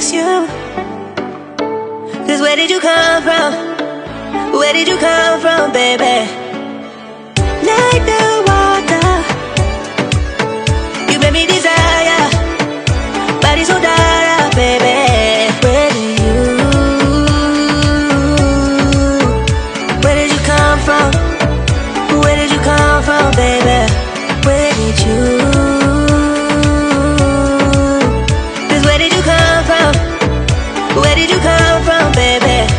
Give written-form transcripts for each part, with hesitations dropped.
miss you. Cause where did you come from? Where did you come from, baby? Like the water, you made me desire. Body so dark, baby. Where did you come from? Where did you come from, baby? Where did you? Cause where did you come from? Where did you come from, baby?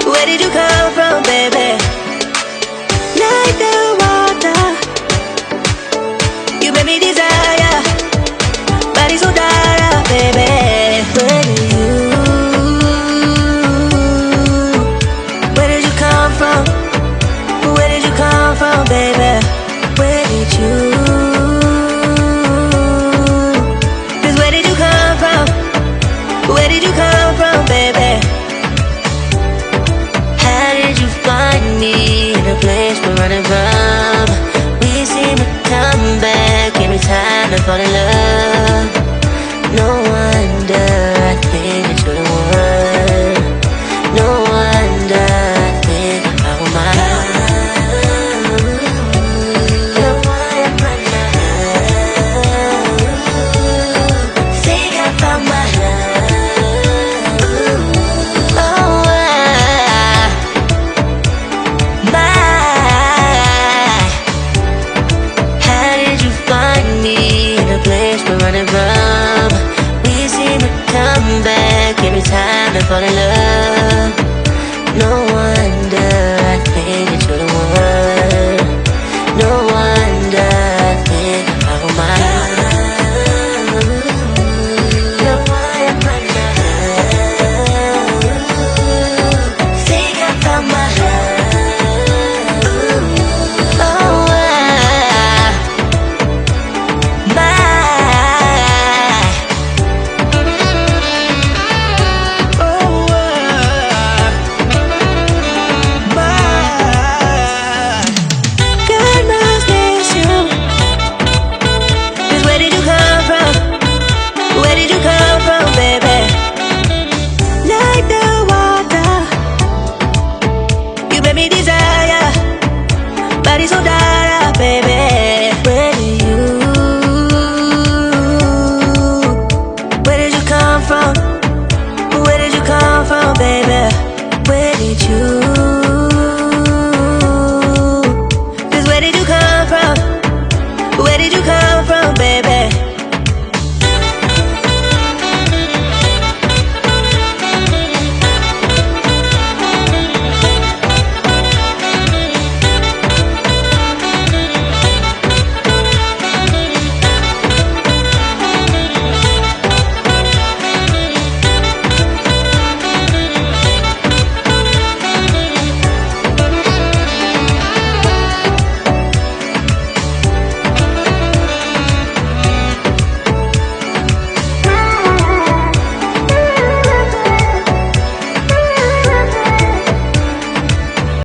Where did you come from, baby? Like the water, you made me desire. Body so dark, baby. Where did you come from? Where did you come from, baby? Where did you? Cause where did you come from? Where did you come from, baby? Me in a place we're running from. We seem to come back every time I fall in love. No wonder I think that you're the one. No wonder I think I found my love. You're one of my love. Think I found my love. Running from, we seem to come back every time I fall in love. No wonder